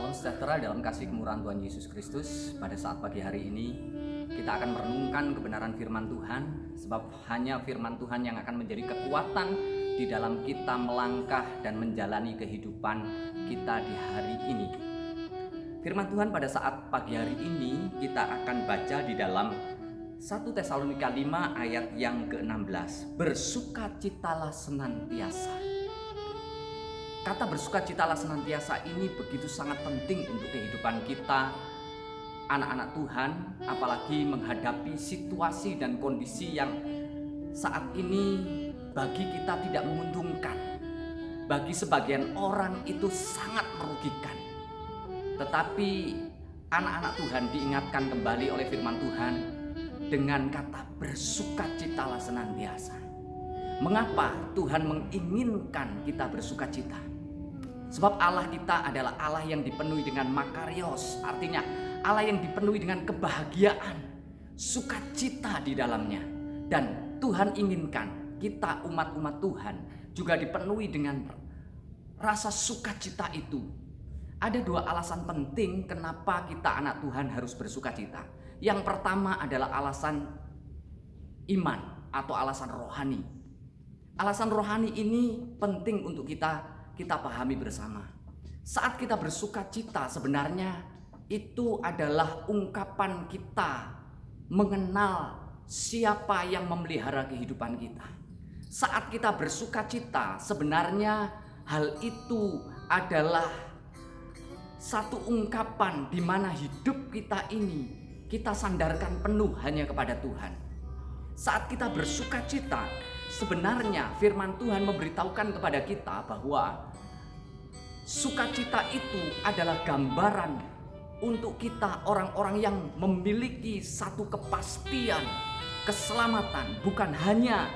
Salam sejahtera dalam kasih kemurahan Tuhan Yesus Kristus. Pada saat pagi hari ini kita akan merenungkan kebenaran firman Tuhan, sebab hanya firman Tuhan yang akan menjadi kekuatan di dalam kita melangkah dan menjalani kehidupan kita di hari ini. Firman Tuhan pada saat pagi hari ini kita akan baca di dalam 1 Tesalonika 5 ayat yang ke-16. Bersukacitalah senantiasa. Kata bersukacitalah senantiasa ini begitu sangat penting untuk kehidupan kita, anak-anak Tuhan, apalagi menghadapi situasi dan kondisi yang saat ini bagi kita tidak menguntungkan. Bagi sebagian orang itu sangat merugikan. Tetapi anak-anak Tuhan diingatkan kembali oleh firman Tuhan dengan kata bersukacitalah senantiasa. Mengapa Tuhan menginginkan kita bersukacita? Sebab Allah kita adalah Allah yang dipenuhi dengan makarios, artinya Allah yang dipenuhi dengan kebahagiaan, sukacita di dalamnya. Dan Tuhan inginkan kita umat-umat Tuhan juga dipenuhi dengan rasa sukacita itu. Ada dua alasan penting kenapa kita anak Tuhan harus bersukacita. Yang pertama adalah alasan iman atau alasan rohani. Alasan rohani ini penting untuk kita pahami bersama. Saat kita bersukacita sebenarnya itu adalah ungkapan kita mengenal siapa yang memelihara kehidupan kita. Saat kita bersukacita sebenarnya hal itu adalah satu ungkapan di mana hidup kita ini kita sandarkan penuh hanya kepada Tuhan. Saat kita bersukacita, sebenarnya firman Tuhan memberitahukan kepada kita bahwa sukacita itu adalah gambaran untuk kita orang-orang yang memiliki satu kepastian keselamatan, bukan hanya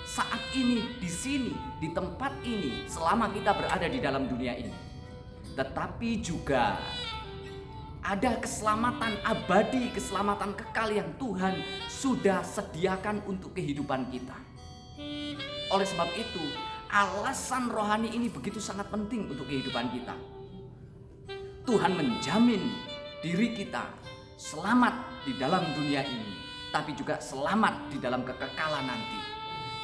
saat ini, di sini, di tempat ini, selama kita berada di dalam dunia ini, tetapi juga ada keselamatan abadi, keselamatan kekal yang Tuhan sudah sediakan untuk kehidupan kita. Oleh sebab itu, alasan rohani ini begitu sangat penting untuk kehidupan kita. Tuhan menjamin diri kita selamat di dalam dunia ini, tapi juga selamat di dalam kekekalan nanti.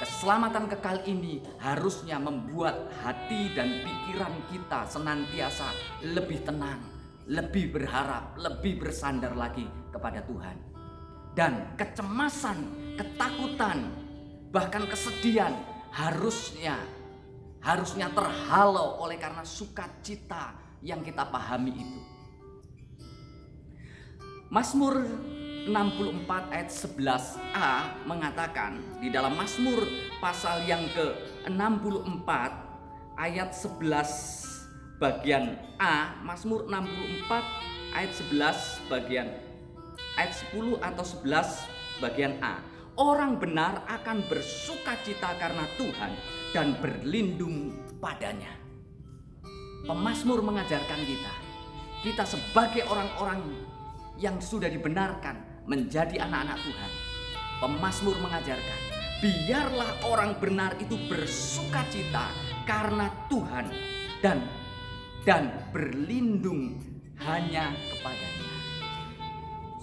Keselamatan kekal ini harusnya membuat hati dan pikiran kita senantiasa lebih tenang, lebih berharap, lebih bersandar lagi kepada Tuhan. Dan kecemasan, ketakutan, bahkan kesedihan harusnya terhalau oleh karena sukacita yang kita pahami itu. Mazmur 64 ayat 11a mengatakan, di dalam Mazmur pasal yang ke-64 ayat 11 bagian A, Mazmur 64 ayat 11 bagian ayat 10 atau 11 bagian A. Orang benar akan bersukacita karena Tuhan dan berlindung padanya. Pemazmur mengajarkan kita sebagai orang-orang yang sudah dibenarkan menjadi anak-anak Tuhan. Pemazmur mengajarkan, biarlah orang benar itu bersukacita karena Tuhan dan berlindung hanya kepadanya.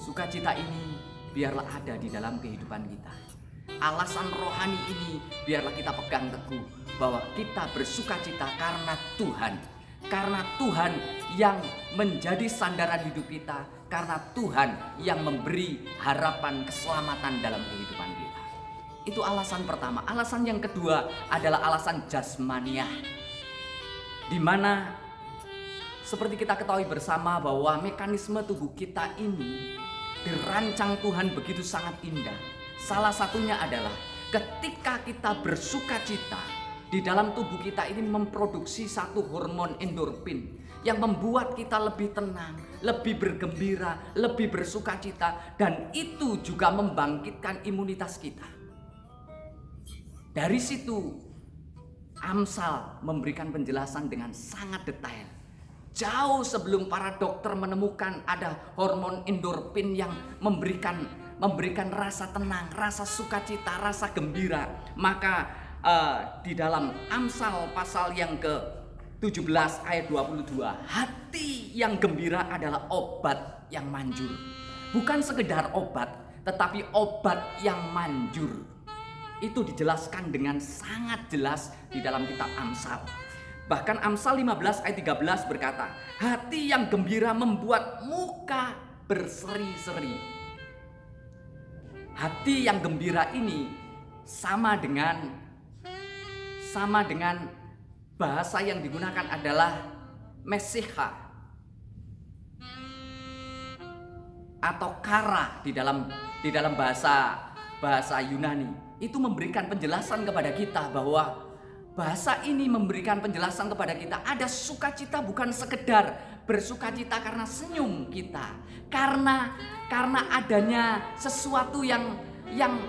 Sukacita ini biarlah ada di dalam kehidupan kita. Alasan rohani ini biarlah kita pegang teguh bahwa kita bersukacita karena Tuhan. Karena Tuhan yang menjadi sandaran hidup kita. Karena Tuhan yang memberi harapan keselamatan dalam kehidupan kita. Itu alasan pertama. Alasan yang kedua adalah alasan jasmaniah. Di mana seperti kita ketahui bersama bahwa mekanisme tubuh kita ini dirancang Tuhan begitu sangat indah. Salah satunya adalah ketika kita bersukacita, di dalam tubuh kita ini memproduksi satu hormon endorfin yang membuat kita lebih tenang, lebih bergembira, lebih bersukacita, dan itu juga membangkitkan imunitas kita. Dari situ Amsal memberikan penjelasan dengan sangat detail. Jauh sebelum para dokter menemukan ada hormon endorfin yang memberikan rasa tenang, rasa sukacita, rasa gembira. Maka di dalam Amsal pasal yang ke 17 ayat 22. Hati yang gembira adalah obat yang manjur. Bukan sekedar obat, tetapi obat yang manjur. Itu dijelaskan dengan sangat jelas di dalam kitab Amsal. Bahkan Amsal 15 ayat 13 berkata, hati yang gembira membuat muka berseri-seri. Hati yang gembira ini sama dengan bahasa yang digunakan adalah meseha atau kara di dalam bahasa Yunani. Itu memberikan penjelasan kepada kita bahwa bahasa ini memberikan penjelasan kepada kita ada sukacita bukan sekedar bersukacita karena senyum kita, karena adanya sesuatu yang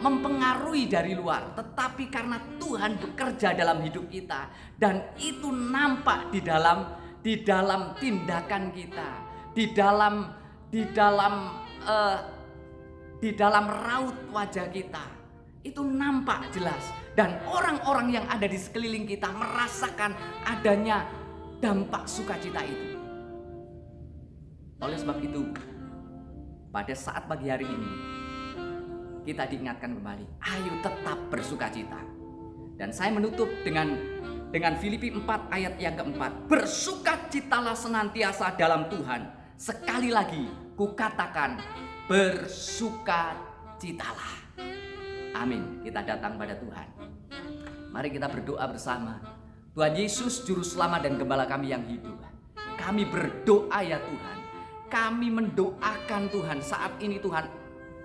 mempengaruhi dari luar, tetapi karena Tuhan bekerja dalam hidup kita dan itu nampak di dalam tindakan kita, di dalam raut wajah kita. Itu nampak jelas dan orang-orang yang ada di sekeliling kita merasakan adanya dampak sukacita itu. Oleh sebab itu, pada saat pagi hari ini kita diingatkan kembali, ayo tetap bersukacita. Dan saya menutup dengan Filipi 4 ayat yang keempat. Bersukacitalah senantiasa dalam Tuhan. Sekali lagi kukatakan, bersukacitalah. Amin. Kita datang pada Tuhan. Mari kita berdoa bersama. Tuhan Yesus, Juru Selamat dan Gembala kami yang hidup, kami berdoa ya Tuhan. Kami mendoakan Tuhan saat ini Tuhan,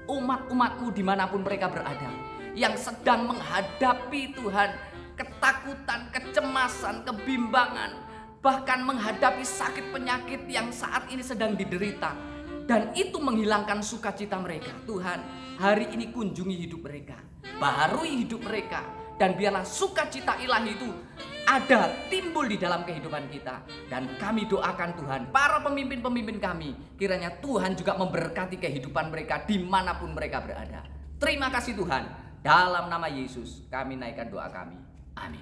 umat-umat-Mu dimanapun mereka berada, yang sedang menghadapi Tuhan ketakutan, kecemasan, kebimbangan, bahkan menghadapi sakit penyakit yang saat ini sedang diderita, dan itu menghilangkan sukacita mereka. Tuhan, hari ini kunjungi hidup mereka, baharui hidup mereka, dan biarlah sukacita ilahi itu ada timbul di dalam kehidupan kita. Dan kami doakan Tuhan, para pemimpin-pemimpin kami, kiranya Tuhan juga memberkati kehidupan mereka dimanapun mereka berada. Terima kasih Tuhan. Dalam nama Yesus kami naikkan doa kami. Amin.